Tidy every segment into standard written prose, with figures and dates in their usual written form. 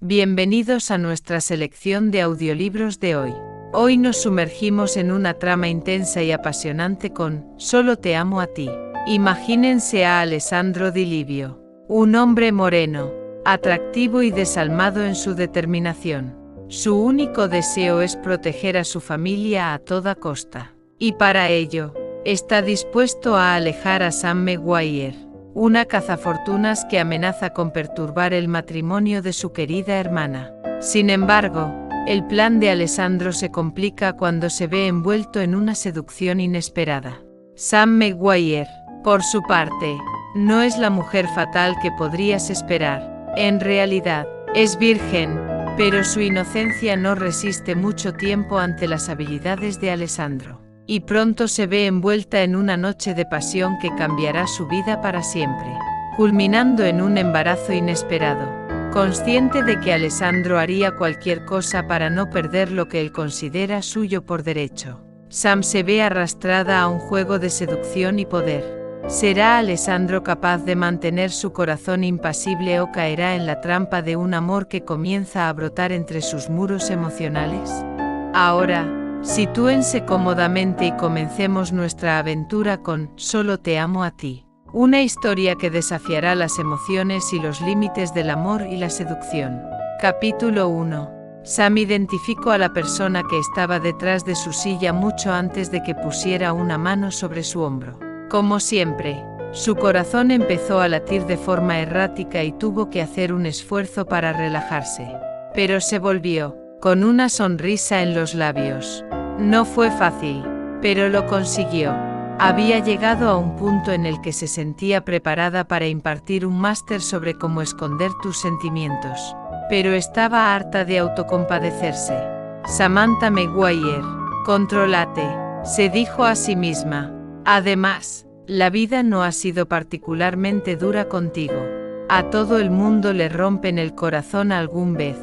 Bienvenidos a nuestra selección de audiolibros de hoy. Hoy nos sumergimos en una trama intensa y apasionante con Solo te amo a ti. Imagínense a Alessandro Di Livio, un hombre moreno, atractivo y desalmado en su determinación. Su único deseo es proteger a su familia a toda costa. Y para ello, está dispuesto a alejar a Sam Maguire, una cazafortunas que amenaza con perturbar el matrimonio de su querida hermana. Sin embargo, el plan de Alessandro se complica cuando se ve envuelto en una seducción inesperada. Sam Maguire, por su parte, no es la mujer fatal que podrías esperar. En realidad, es virgen, pero su inocencia no resiste mucho tiempo ante las habilidades de Alessandro. Y pronto se ve envuelta en una noche de pasión que cambiará su vida para siempre, culminando en un embarazo inesperado. Consciente de que Alessandro haría cualquier cosa para no perder lo que él considera suyo por derecho, Sam se ve arrastrada a un juego de seducción y poder. ¿Será Alessandro capaz de mantener su corazón impasible o caerá en la trampa de un amor que comienza a brotar entre sus muros emocionales? Ahora, sitúense cómodamente y comencemos nuestra aventura con Solo te amo a ti. Una historia que desafiará las emociones y los límites del amor y la seducción. Capítulo 1. Sam identificó a la persona que estaba detrás de su silla mucho antes de que pusiera una mano sobre su hombro. Como siempre, su corazón empezó a latir de forma errática y tuvo que hacer un esfuerzo para relajarse. Pero se volvió, con una sonrisa en los labios. No fue fácil, pero lo consiguió. Había llegado a un punto en el que se sentía preparada para impartir un máster sobre cómo esconder tus sentimientos. Pero estaba harta de autocompadecerse. Samantha Maguire, contrólate, se dijo a sí misma. Además, la vida no ha sido particularmente dura contigo. A todo el mundo le rompen el corazón alguna vez.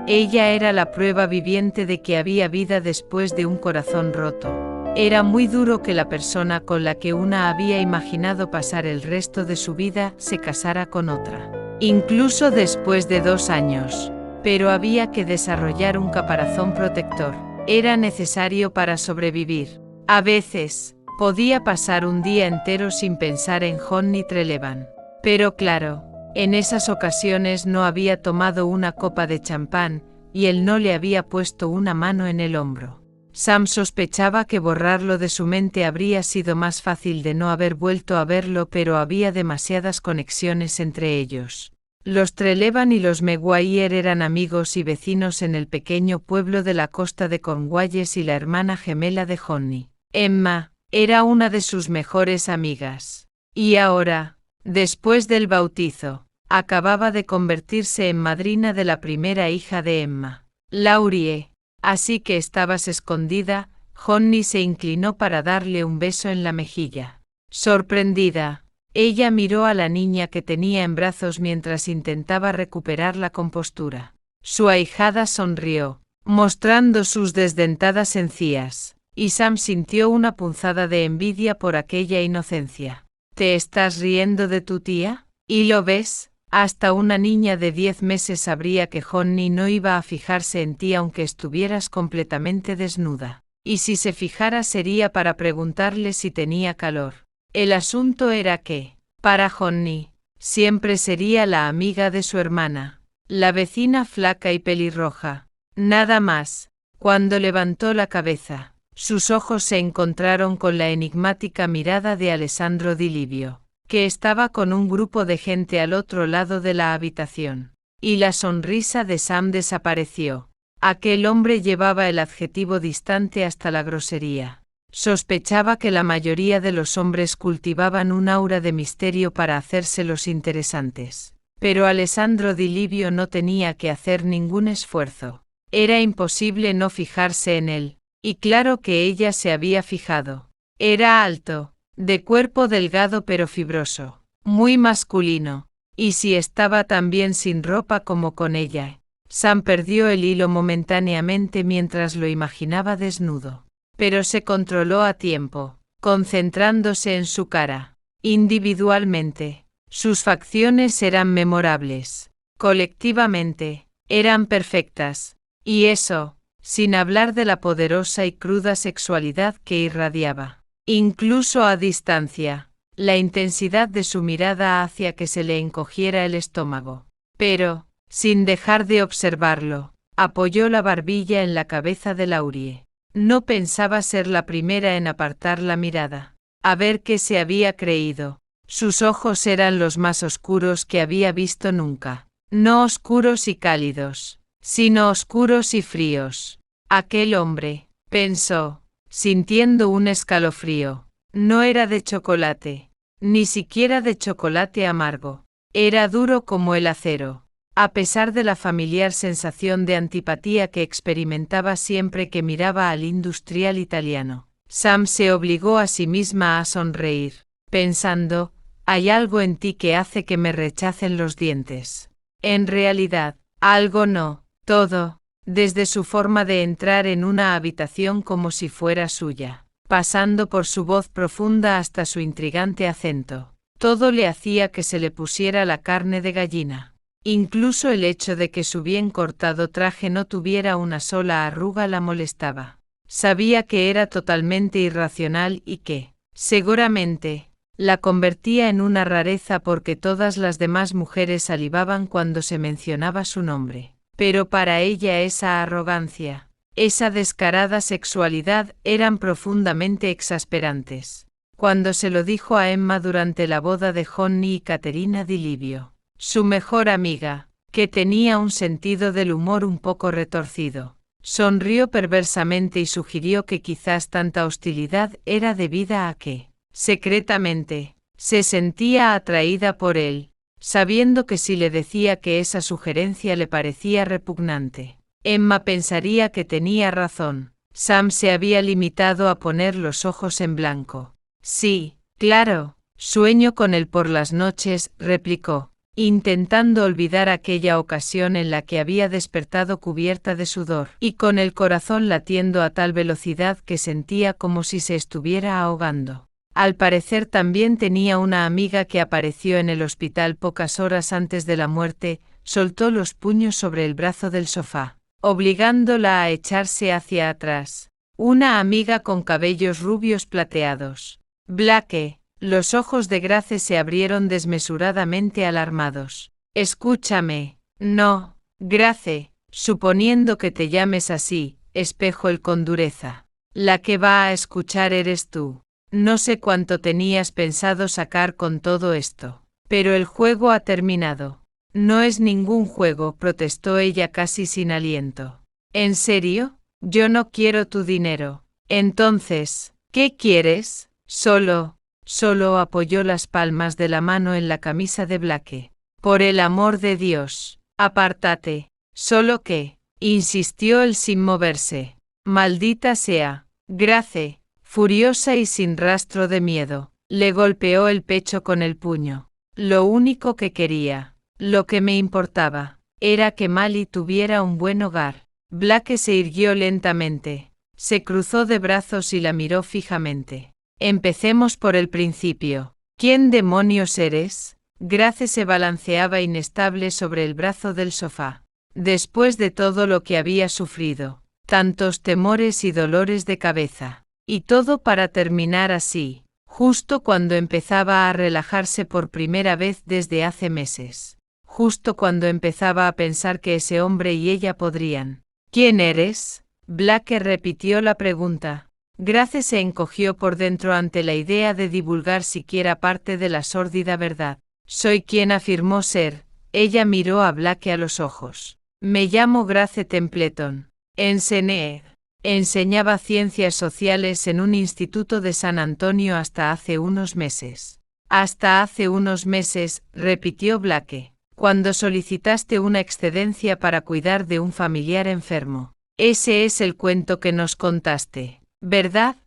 Ella era la prueba viviente de que había vida después de un corazón roto. Era muy duro que la persona con la que una había imaginado pasar el resto de su vida se casara con otra. Incluso después de 2 años. Pero había que desarrollar un caparazón protector. Era necesario para sobrevivir. A veces, podía pasar un día entero sin pensar en Johnny Treleavan. Pero claro, en esas ocasiones no había tomado una copa de champán, y él no le había puesto una mano en el hombro. Sam sospechaba que borrarlo de su mente habría sido más fácil de no haber vuelto a verlo, pero había demasiadas conexiones entre ellos. Los Treleavan y los Maguire eran amigos y vecinos en el pequeño pueblo de la costa de Cornwalles y la hermana gemela de Johnny, Emma, era una de sus mejores amigas. Y ahora, después del bautizo, acababa de convertirse en madrina de la primera hija de Emma, Laurie. Así que estabas escondida. Johnny se inclinó para darle un beso en la mejilla. Sorprendida, ella miró a la niña que tenía en brazos mientras intentaba recuperar la compostura. Su ahijada sonrió, mostrando sus desdentadas encías, y Sam sintió una punzada de envidia por aquella inocencia. ¿Te estás riendo de tu tía? ¿Y lo ves? Hasta una niña de 10 meses sabría que Johnny no iba a fijarse en ti aunque estuvieras completamente desnuda. Y si se fijara sería para preguntarle si tenía calor. El asunto era que, para Johnny, siempre sería la amiga de su hermana, la vecina flaca y pelirroja. Nada más. Cuando levantó la cabeza, sus ojos se encontraron con la enigmática mirada de Alessandro Di Livio, que estaba con un grupo de gente al otro lado de la habitación. Y la sonrisa de Sam desapareció. Aquel hombre llevaba el adjetivo distante hasta la grosería. Sospechaba que la mayoría de los hombres cultivaban un aura de misterio para hacérselos interesantes. Pero Alessandro Di Livio no tenía que hacer ningún esfuerzo. Era imposible no fijarse en él. Y claro que ella se había fijado. Era alto, de cuerpo delgado pero fibroso, muy masculino, y si estaba tan bien sin ropa como con ella. Sam perdió el hilo momentáneamente mientras lo imaginaba desnudo, pero se controló a tiempo, concentrándose en su cara. Individualmente, sus facciones eran memorables. Colectivamente, eran perfectas. Y eso, sin hablar de la poderosa y cruda sexualidad que irradiaba. Incluso a distancia, la intensidad de su mirada hacía que se le encogiera el estómago. Pero, sin dejar de observarlo, apoyó la barbilla en la cabeza de Laurie. No pensaba ser la primera en apartar la mirada. A ver qué se había creído. Sus ojos eran los más oscuros que había visto nunca. No oscuros y cálidos, sino oscuros y fríos. Aquel hombre, pensó, sintiendo un escalofrío, no era de chocolate, ni siquiera de chocolate amargo. Era duro como el acero. A pesar de la familiar sensación de antipatía que experimentaba siempre que miraba al industrial italiano, Sam se obligó a sí misma a sonreír, pensando, hay algo en ti que hace que me rechacen los dientes. En realidad, algo no, todo, desde su forma de entrar en una habitación como si fuera suya, pasando por su voz profunda hasta su intrigante acento, todo le hacía que se le pusiera la carne de gallina. Incluso el hecho de que su bien cortado traje no tuviera una sola arruga la molestaba. Sabía que era totalmente irracional y que, seguramente, la convertía en una rareza porque todas las demás mujeres salivaban cuando se mencionaba su nombre. Pero para ella esa arrogancia, esa descarada sexualidad eran profundamente exasperantes. Cuando se lo dijo a Emma durante la boda de Johnny y Caterina Di Livio, su mejor amiga, que tenía un sentido del humor un poco retorcido, sonrió perversamente y sugirió que quizás tanta hostilidad era debida a que, secretamente, se sentía atraída por él, sabiendo que si le decía que esa sugerencia le parecía repugnante, Emma pensaría que tenía razón. Sam se había limitado a poner los ojos en blanco. Sí, claro, sueño con él por las noches, replicó, intentando olvidar aquella ocasión en la que había despertado cubierta de sudor y con el corazón latiendo a tal velocidad que sentía como si se estuviera ahogando. Al parecer también tenía una amiga que apareció en el hospital pocas horas antes de la muerte, soltó los puños sobre el brazo del sofá, obligándola a echarse hacia atrás. Una amiga con cabellos rubios plateados. Blake. Los ojos de Grace se abrieron desmesuradamente alarmados. Escúchame. No, Grace, suponiendo que te llames así, espejó él con dureza. La que va a escuchar eres tú. No sé cuánto tenías pensado sacar con todo esto. Pero el juego ha terminado. No es ningún juego, protestó ella casi sin aliento. ¿En serio? Yo no quiero tu dinero. Entonces, ¿qué quieres? Solo apoyó las palmas de la mano en la camisa de Blake. Por el amor de Dios, apártate. ¿Solo qué? Insistió él sin moverse. Maldita sea. Grace, furiosa y sin rastro de miedo, le golpeó el pecho con el puño. Lo único que quería, lo que me importaba, era que Mali tuviera un buen hogar. Blake se irguió lentamente, se cruzó de brazos y la miró fijamente. Empecemos por el principio. ¿Quién demonios eres? Grace se balanceaba inestable sobre el brazo del sofá. Después de todo lo que había sufrido, tantos temores y dolores de cabeza, y todo para terminar así, justo cuando empezaba a relajarse por primera vez desde hace meses, justo cuando empezaba a pensar que ese hombre y ella podrían. ¿Quién eres? Blake repitió la pregunta. Grace se encogió por dentro ante la idea de divulgar siquiera parte de la sórdida verdad. Soy quien afirmó ser. Ella miró a Blake a los ojos. Me llamo Grace Templeton. Enseñaba ciencias sociales en un instituto de San Antonio hasta hace unos meses. Hasta hace unos meses, repitió Blake, cuando solicitaste una excedencia para cuidar de un familiar enfermo. Ese es el cuento que nos contaste, ¿verdad?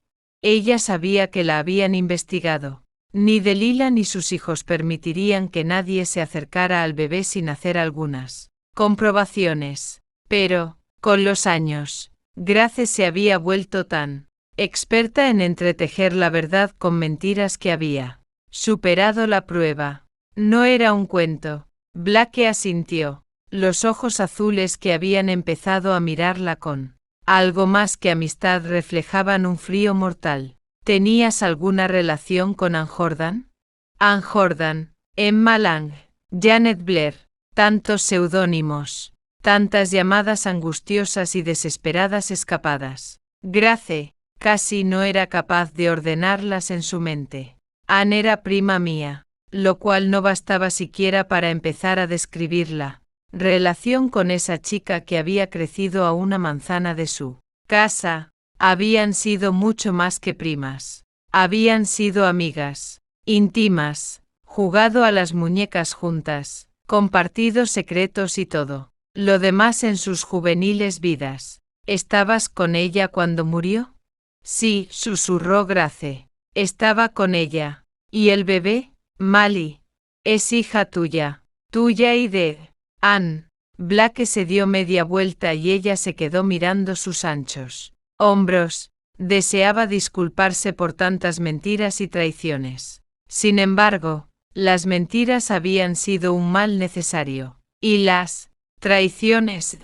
Ella sabía que la habían investigado. Ni Delilah ni sus hijos permitirían que nadie se acercara al bebé sin hacer algunas comprobaciones. Pero, con los años, Grace se había vuelto tan experta en entretejer la verdad con mentiras que había superado la prueba. No era un cuento. Blake asintió. Los ojos azules que habían empezado a mirarla con algo más que amistad reflejaban un frío mortal. ¿Tenías alguna relación con Anne Jordan? Anne Jordan, Emma Lang, Janet Blair, tantos seudónimos, tantas llamadas angustiosas y desesperadas escapadas. Grace, casi no era capaz de ordenarlas en su mente. Anne era prima mía, lo cual no bastaba siquiera para empezar a describirla. Relación con esa chica que había crecido a una manzana de su casa. Habían sido mucho más que primas. Habían sido amigas, íntimas, jugado a las muñecas juntas, compartido secretos y todo. Lo demás en sus juveniles vidas. ¿Estabas con ella cuando murió? Sí, susurró Grace. Estaba con ella. ¿Y el bebé? Mali. Es hija tuya. Tuya y de Anne. Blake se dio media vuelta y ella se quedó mirando sus anchos hombros. Deseaba disculparse por tantas mentiras y traiciones. Sin embargo, las mentiras habían sido un mal necesario. Y las traiciones.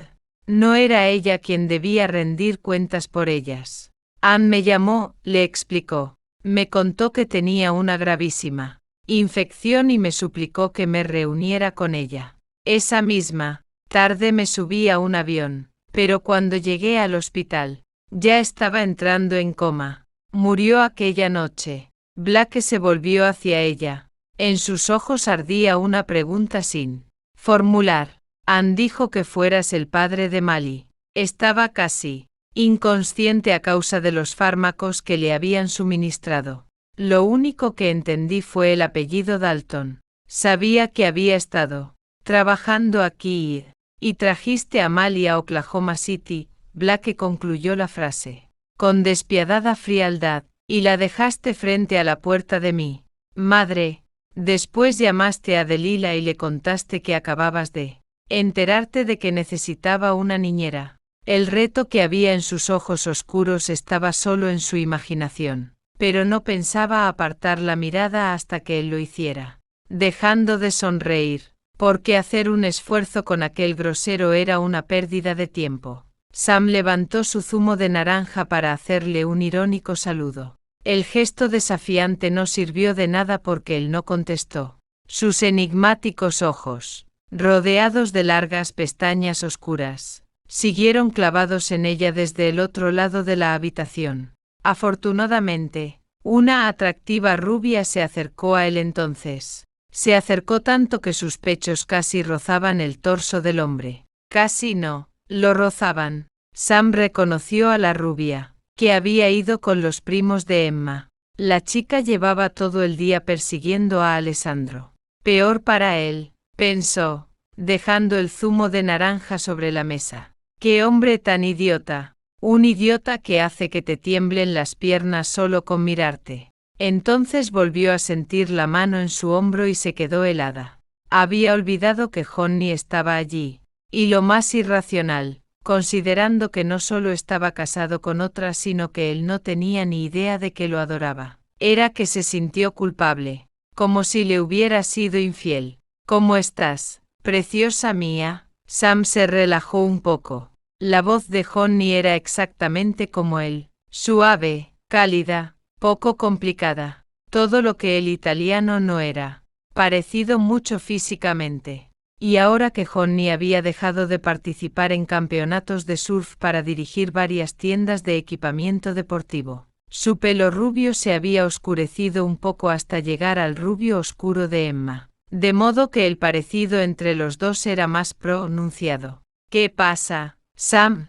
No era ella quien debía rendir cuentas por ellas. Anne me llamó, le explicó. Me contó que tenía una gravísima infección y me suplicó que me reuniera con ella. Esa misma tarde me subí a un avión, pero cuando llegué al hospital, ya estaba entrando en coma. Murió aquella noche. Blake se volvió hacia ella. En sus ojos ardía una pregunta sin formular. Anne dijo que fueras el padre de Mali. Estaba casi inconsciente a causa de los fármacos que le habían suministrado. Lo único que entendí fue el apellido Dalton. Sabía que había estado trabajando aquí y trajiste a Mali a Oklahoma City. Blake concluyó la frase con despiadada frialdad, y la dejaste frente a la puerta de mi madre. Después llamaste a Delilah y le contaste que acababas de enterarte de que necesitaba una niñera. El reto que había en sus ojos oscuros estaba solo en su imaginación, pero no pensaba apartar la mirada hasta que él lo hiciera, dejando de sonreír, porque hacer un esfuerzo con aquel grosero era una pérdida de tiempo. Sam levantó su zumo de naranja para hacerle un irónico saludo. El gesto desafiante no sirvió de nada porque él no contestó. Sus enigmáticos ojos, rodeados de largas pestañas oscuras, siguieron clavados en ella desde el otro lado de la habitación. Afortunadamente, una atractiva rubia se acercó a él entonces. Se acercó tanto que sus pechos casi rozaban el torso del hombre. Casi no. Lo rozaban. Sam reconoció a la rubia, que había ido con los primos de Emma. La chica llevaba todo el día persiguiendo a Alessandro. Peor para él, pensó, dejando el zumo de naranja sobre la mesa. ¡Qué hombre tan idiota! Un idiota que hace que te tiemblen las piernas solo con mirarte. Entonces volvió a sentir la mano en su hombro y se quedó helada. Había olvidado que Johnny estaba allí. Y lo más irracional, considerando que no solo estaba casado con otra sino que él no tenía ni idea de que lo adoraba, era que se sintió culpable, como si le hubiera sido infiel. ¿Cómo estás, preciosa mía? Sam se relajó un poco. La voz de Johnny era exactamente como él, suave, cálida, poco complicada, todo lo que el italiano no era, parecido mucho físicamente. Y ahora que Johnny había dejado de participar en campeonatos de surf para dirigir varias tiendas de equipamiento deportivo, su pelo rubio se había oscurecido un poco hasta llegar al rubio oscuro de Emma, de modo que el parecido entre los dos era más pronunciado. ¿Qué pasa, Sam?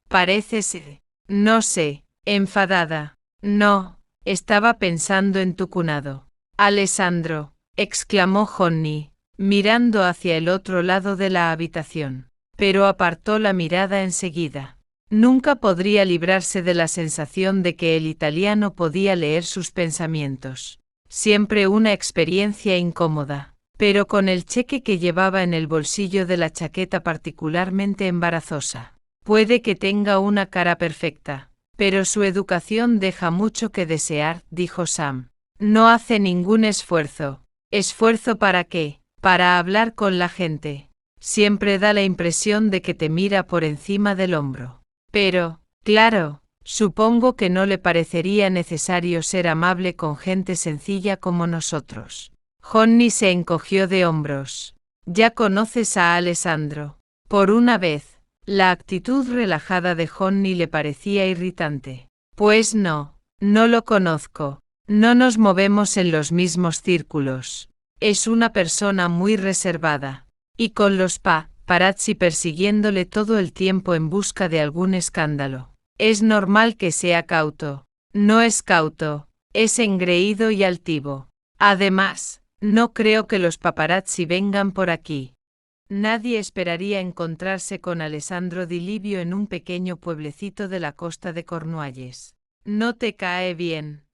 Pareces, no sé, enfadada. No, estaba pensando en tu cunado. Alessandro, exclamó Johnny, mirando hacia el otro lado de la habitación, pero apartó la mirada enseguida. Nunca podría librarse de la sensación de que el italiano podía leer sus pensamientos. Siempre una experiencia incómoda, pero con el cheque que llevaba en el bolsillo de la chaqueta particularmente embarazosa. Puede que tenga una cara perfecta, pero su educación deja mucho que desear, dijo Sam. No hace ningún esfuerzo. ¿Esfuerzo para qué? Para hablar con la gente. Siempre da la impresión de que te mira por encima del hombro. Pero, claro, supongo que no le parecería necesario ser amable con gente sencilla como nosotros. Johnny se encogió de hombros. Ya conoces a Alessandro. Por una vez, la actitud relajada de Johnny le parecía irritante. Pues no, no lo conozco. No nos movemos en los mismos círculos. Es una persona muy reservada. Y con los paparazzi persiguiéndole todo el tiempo en busca de algún escándalo. Es normal que sea cauto. No es cauto, es engreído y altivo. Además, no creo que los paparazzi vengan por aquí. Nadie esperaría encontrarse con Alessandro Di Livio en un pequeño pueblecito de la costa de Cornualles. No te cae bien,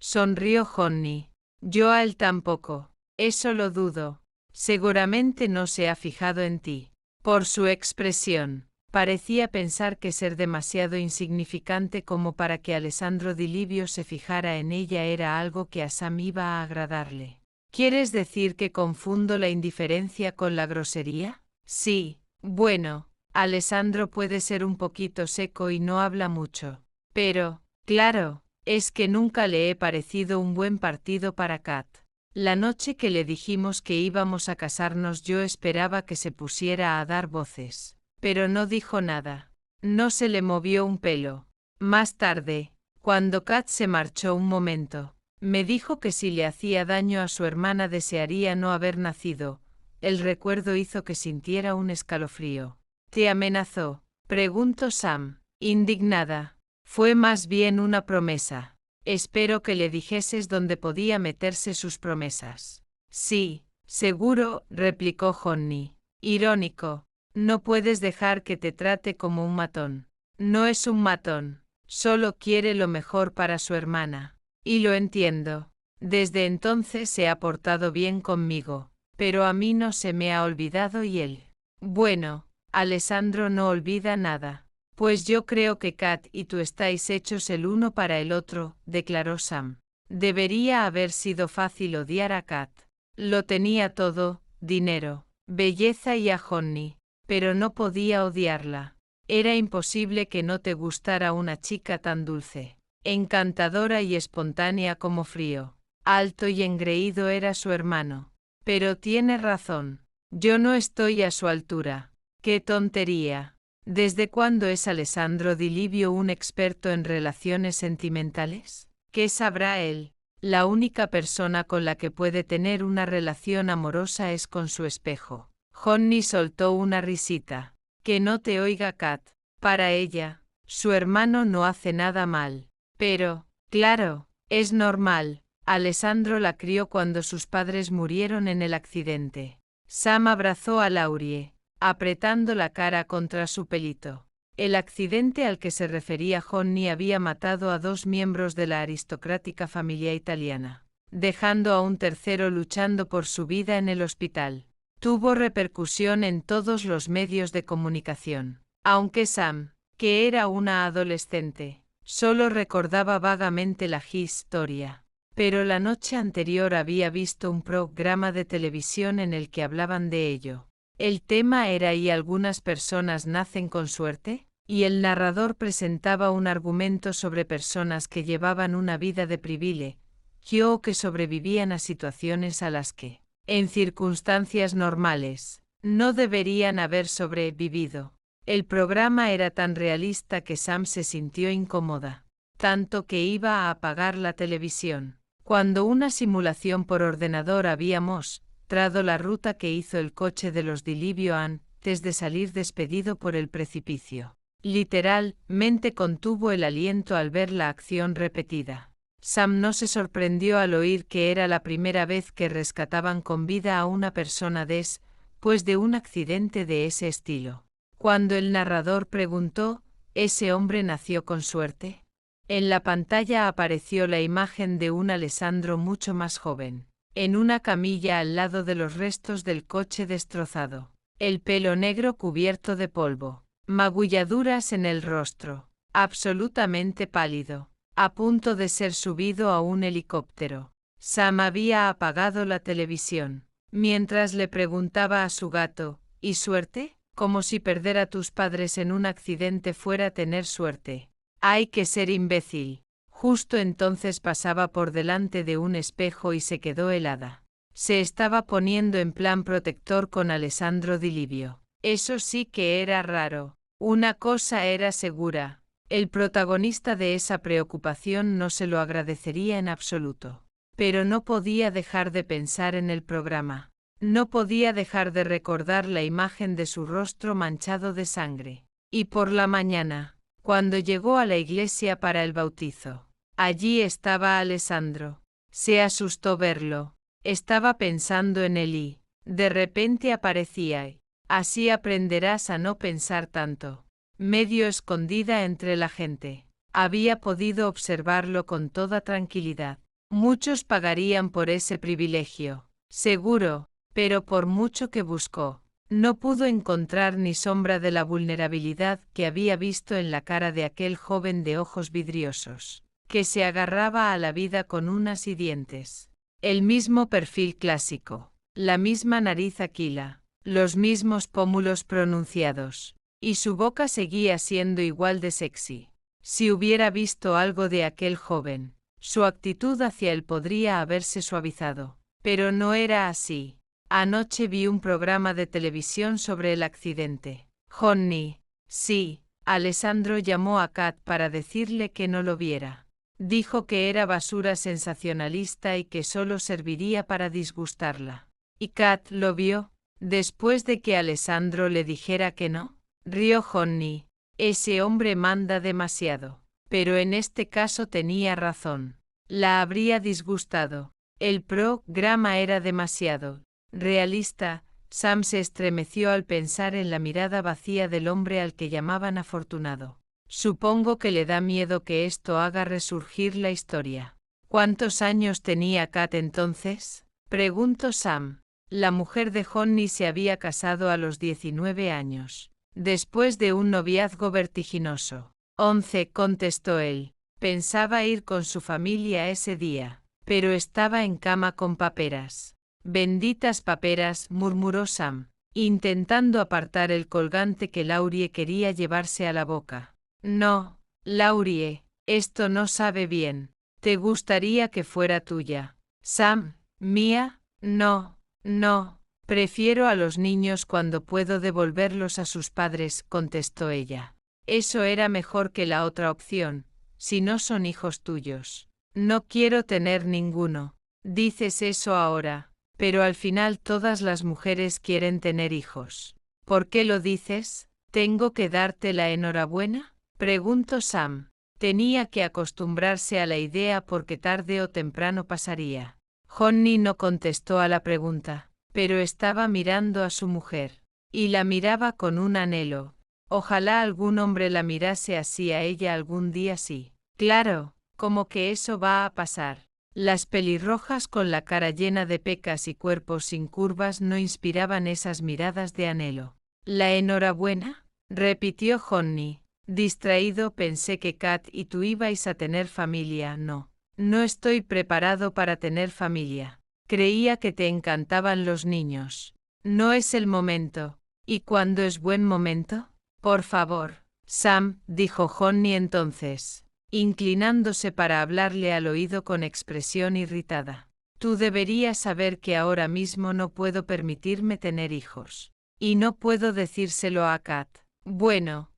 sonrió Johnny. Yo a él tampoco. Eso lo dudo. Seguramente no se ha fijado en ti. Por su expresión, parecía pensar que ser demasiado insignificante como para que Alessandro Di Livio se fijara en ella era algo que a Sam iba a agradarle. ¿Quieres decir que confundo la indiferencia con la grosería? Sí, bueno, Alessandro puede ser un poquito seco y no habla mucho. Pero, claro, es que nunca le he parecido un buen partido para Kat. La noche que le dijimos que íbamos a casarnos yo esperaba que se pusiera a dar voces, pero no dijo nada. No se le movió un pelo. Más tarde, cuando Kat se marchó un momento, me dijo que si le hacía daño a su hermana desearía no haber nacido. El recuerdo hizo que sintiera un escalofrío. ¿Te amenazó?, preguntó Sam, indignada. Fue más bien una promesa. Espero que le dijeses dónde podía meterse sus promesas. Sí, seguro, replicó Johnny. Irónico. No puedes dejar que te trate como un matón. No es un matón, solo quiere lo mejor para su hermana. Y lo entiendo. Desde entonces se ha portado bien conmigo, pero a mí no se me ha olvidado y él. Bueno, Alessandro no olvida nada. Pues yo creo que Kat y tú estáis hechos el uno para el otro, declaró Sam. Debería haber sido fácil odiar a Kat. Lo tenía todo, dinero, belleza y a Johnny, pero no podía odiarla. Era imposible que no te gustara una chica tan dulce, encantadora y espontánea como frío. Alto y engreído era su hermano. Pero tiene razón. Yo no estoy a su altura. ¡Qué tontería! ¿Desde cuándo es Alessandro Di Livio un experto en relaciones sentimentales? ¿Qué sabrá él? La única persona con la que puede tener una relación amorosa es con su espejo. Johnny soltó una risita. Que no te oiga Kat. Para ella, su hermano no hace nada mal. Pero, claro, es normal. Alessandro la crió cuando sus padres murieron en el accidente. Sam abrazó a Laurie, apretando la cara contra su pelito. El accidente al que se refería Johnny había matado a 2 miembros de la aristocrática familia italiana, dejando a un tercero luchando por su vida en el hospital. Tuvo repercusión en todos los medios de comunicación, aunque Sam, que era una adolescente, solo recordaba vagamente la historia. Pero la noche anterior había visto un programa de televisión en el que hablaban de ello. El tema era ¿y algunas personas nacen con suerte? Y el narrador presentaba un argumento sobre personas que llevaban una vida de privilegio o que sobrevivían a situaciones a las que, en circunstancias normales, no deberían haber sobrevivido. El programa era tan realista que Sam se sintió incómoda, tanto que iba a apagar la televisión. Cuando una simulación por ordenador había mostrado la ruta que hizo el coche de los Di Livio antes de salir despedido por el precipicio. Literalmente contuvo el aliento al ver la acción repetida. Sam no se sorprendió al oír que era la primera vez que rescataban con vida a una persona después de un accidente de ese estilo. Cuando el narrador preguntó, ¿ese hombre nació con suerte? En la pantalla apareció la imagen de un Alessandro mucho más joven, en una camilla al lado de los restos del coche destrozado, el pelo negro cubierto de polvo, magulladuras en el rostro, absolutamente pálido, a punto de ser subido a un helicóptero. Sam había apagado la televisión. Mientras le preguntaba a su gato, ¿Y suerte? Como si perder a tus padres en un accidente fuera tener suerte. Hay que ser imbécil. Justo entonces pasaba por delante de un espejo y se quedó helada. Se estaba poniendo en plan protector con Alessandro Di Livio. Eso sí que era raro. Una cosa era segura. El protagonista de esa preocupación no se lo agradecería en absoluto. Pero no podía dejar de pensar en el programa. No podía dejar de recordar la imagen de su rostro manchado de sangre. Y por la mañana, cuando llegó a la iglesia para el bautizo, allí estaba Alessandro. Se asustó verlo. Estaba pensando en él y, de repente aparecía. Así aprenderás a no pensar tanto. Medio escondida entre la gente. Había podido observarlo con toda tranquilidad. Muchos pagarían por ese privilegio, seguro, pero por mucho que buscó, no pudo encontrar ni sombra de la vulnerabilidad que había visto en la cara de aquel joven de ojos vidriosos, que se agarraba a la vida con uñas y dientes. El mismo perfil clásico, la misma nariz aquila, los mismos pómulos pronunciados, y su boca seguía siendo igual de sexy. Si hubiera visto algo de aquel joven, su actitud hacia él podría haberse suavizado, pero no era así. Anoche vi un programa de televisión sobre el accidente. Johnny, sí, Alessandro llamó a Kat para decirle que no lo viera. Dijo que era basura sensacionalista y que solo serviría para disgustarla. ¿Y Kat lo vio? Después de que Alessandro le dijera que no, rió Johnny. Ese hombre manda demasiado. Pero en este caso tenía razón. La habría disgustado. El programa era demasiado realista. Sam se estremeció al pensar en la mirada vacía del hombre al que llamaban afortunado. Supongo que le da miedo que esto haga resurgir la historia. ¿Cuántos años tenía Kat entonces? Preguntó Sam. La mujer de Johnny se había casado a los 19 años, después de un noviazgo vertiginoso. 11, contestó él. Pensaba ir con su familia ese día, pero estaba en cama con paperas. Benditas paperas, murmuró Sam, intentando apartar el colgante que Laurie quería llevarse a la boca. No, Laurie, esto no sabe bien. ¿Te gustaría que fuera tuya? Sam, ¿mía? No, no, prefiero a los niños cuando puedo devolverlos a sus padres, contestó ella. Eso era mejor que la otra opción, si no son hijos tuyos. No quiero tener ninguno. Dices eso ahora. Pero al final todas las mujeres quieren tener hijos. ¿Por qué lo dices? ¿Tengo que darte la enhorabuena? Preguntó Sam. Tenía que acostumbrarse a la idea porque tarde o temprano pasaría. Johnny no contestó a la pregunta, pero estaba mirando a su mujer. Y la miraba con un anhelo. Ojalá algún hombre la mirase así a ella algún día sí. Claro, como que eso va a pasar. Las pelirrojas con la cara llena de pecas y cuerpos sin curvas no inspiraban esas miradas de anhelo. ¿La enhorabuena? Repitió Johnny. Distraído, pensé que Kat y tú ibais a tener familia. No. No estoy preparado para tener familia. Creía que te encantaban los niños. No es el momento. ¿Y cuándo es buen momento? Por favor. Sam, dijo Johnny entonces, inclinándose para hablarle al oído con expresión irritada. Tú deberías saber que ahora mismo no puedo permitirme tener hijos. Y no puedo decírselo a Kat. Bueno,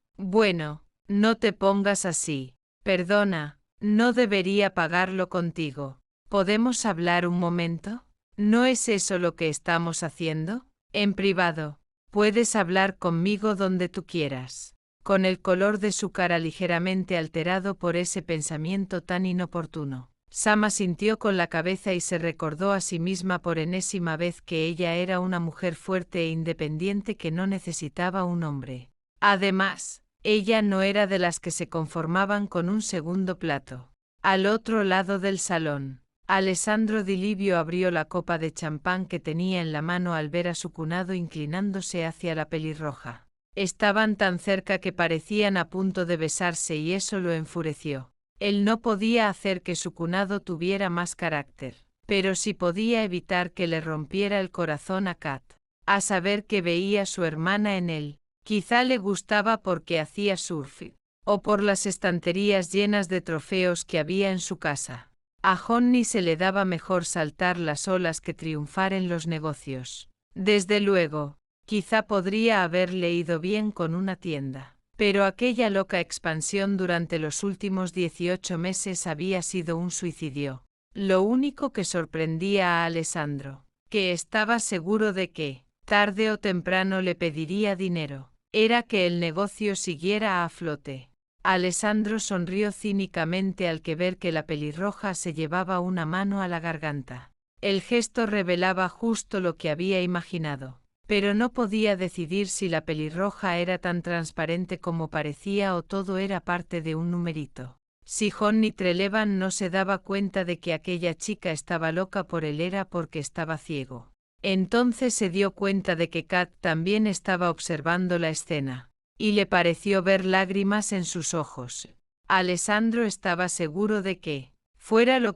no te pongas así. Perdona, no debería pagarlo contigo. ¿Podemos hablar un momento? ¿No es eso lo que estamos haciendo? En privado. Puedes hablar conmigo donde tú quieras. Con el color de su cara ligeramente alterado por ese pensamiento tan inoportuno, Sam asintió con la cabeza y se recordó a sí misma por enésima vez que ella era una mujer fuerte e independiente que no necesitaba un hombre. Además, ella no era de las que se conformaban con un segundo plato. Al otro lado del salón, Alessandro Di Livio abrió la copa de champán que tenía en la mano al ver a su cunado inclinándose hacia la pelirroja. Estaban tan cerca que parecían a punto de besarse y eso lo enfureció. Él no podía hacer que su cunado tuviera más carácter, pero sí podía evitar que le rompiera el corazón a Kat. a saber que veía a su hermana en él. Quizá le gustaba porque hacía surf, o por las estanterías llenas de trofeos que había en su casa. A Johnny se le daba mejor saltar las olas que triunfar en los negocios. Desde luego, quizá podría haberle ido bien con una tienda. Pero aquella loca expansión durante los últimos 18 meses había sido un suicidio. Lo único que sorprendía a Alessandro, que estaba seguro de que, tarde o temprano le pediría dinero, era que el negocio siguiera a flote. Alessandro sonrió cínicamente al ver que la pelirroja se llevaba una mano a la garganta. El gesto revelaba justo lo que había imaginado. Pero no podía decidir si la pelirroja era tan transparente como parecía o todo era parte de un numerito. Si Johnny Treleavan no se daba cuenta de que aquella chica estaba loca por él era porque estaba ciego. Entonces se dio cuenta de que Kat también estaba observando la escena, y le pareció ver lágrimas en sus ojos. Alessandro estaba seguro de que, fuera lo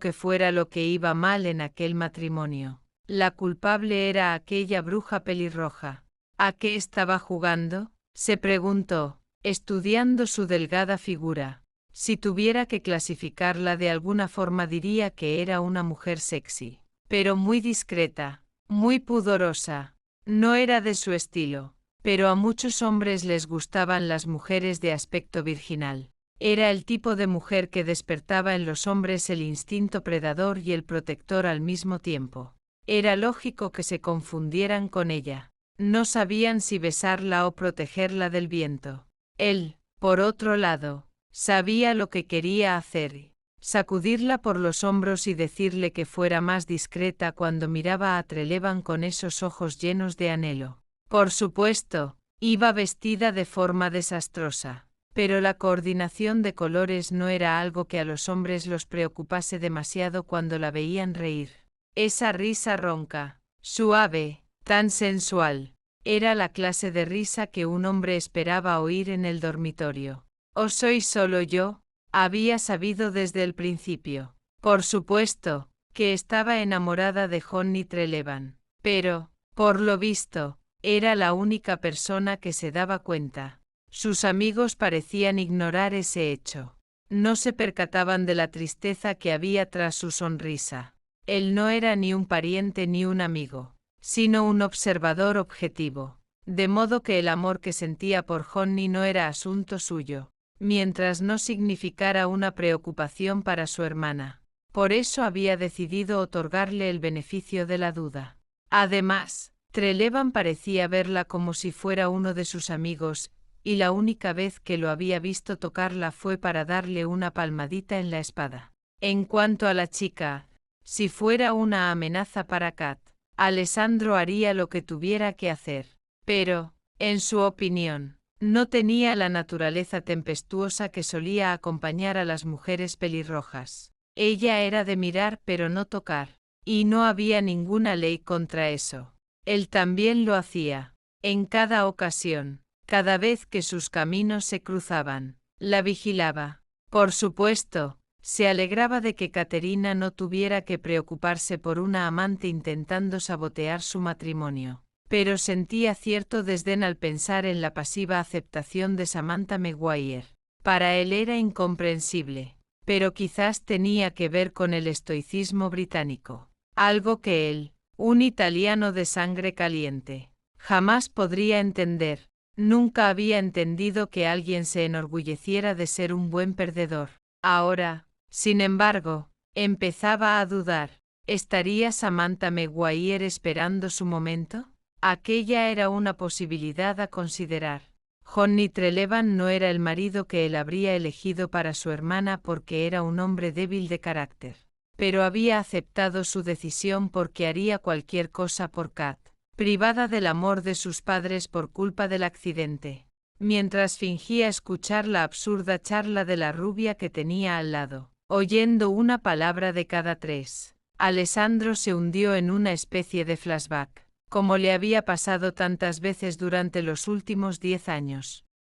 que iba mal en aquel matrimonio, la culpable era aquella bruja pelirroja. ¿A qué estaba jugando?, se preguntó, estudiando su delgada figura. Si tuviera que clasificarla de alguna forma diría que era una mujer sexy, pero muy discreta, muy pudorosa. No era de su estilo, pero a muchos hombres les gustaban las mujeres de aspecto virginal. Era el tipo de mujer que despertaba en los hombres el instinto predador y el protector al mismo tiempo. Era lógico que se confundieran con ella. No sabían si besarla o protegerla del viento. Él, por otro lado, sabía lo que quería hacer: sacudirla por los hombros y decirle que fuera más discreta cuando miraba a Treleavan con esos ojos llenos de anhelo. Por supuesto, iba vestida de forma desastrosa, pero la coordinación de colores no era algo que a los hombres los preocupase demasiado cuando la veían reír. Esa risa ronca, suave, tan sensual, era la clase de risa que un hombre esperaba oír en el dormitorio. ¿O soy solo yo? Había sabido desde el principio. Por supuesto, que estaba enamorada de Johnny Treleavan, pero, por lo visto, era la única persona que se daba cuenta. Sus amigos parecían ignorar ese hecho. No se percataban de la tristeza que había tras su sonrisa. Él no era ni un pariente ni un amigo, sino un observador objetivo, de modo que el amor que sentía por Johnny no era asunto suyo, mientras no significara una preocupación para su hermana. Por eso había decidido otorgarle el beneficio de la duda. Además, Treleavan parecía verla como si fuera uno de sus amigos, y la única vez que lo había visto tocarla fue para darle una palmadita en la espalda. En cuanto a la chica, si fuera una amenaza para Kat, Alessandro haría lo que tuviera que hacer. Pero, en su opinión, no tenía la naturaleza tempestuosa que solía acompañar a las mujeres pelirrojas. Ella era de mirar pero no tocar, y no había ninguna ley contra eso. Él también lo hacía. En cada ocasión, cada vez que sus caminos se cruzaban, la vigilaba. Por supuesto, se alegraba de que Caterina no tuviera que preocuparse por una amante intentando sabotear su matrimonio, pero sentía cierto desdén al pensar en la pasiva aceptación de Samantha Maguire. Para él era incomprensible, pero quizás tenía que ver con el estoicismo británico, algo que él, un italiano de sangre caliente, jamás podría entender. Nunca había entendido que alguien se enorgulleciera de ser un buen perdedor. Ahora, sin embargo, empezaba a dudar. ¿Estaría Samantha Maguire esperando su momento? Aquella era una posibilidad a considerar. Johnny Treleavan no era el marido que él habría elegido para su hermana porque era un hombre débil de carácter, pero había aceptado su decisión porque haría cualquier cosa por Kat, privada del amor de sus padres por culpa del accidente. Mientras fingía escuchar la absurda charla de la rubia que tenía al lado, oyendo una palabra de cada tres, Alessandro se hundió en una especie de flashback, como le había pasado tantas veces durante los últimos 10 años.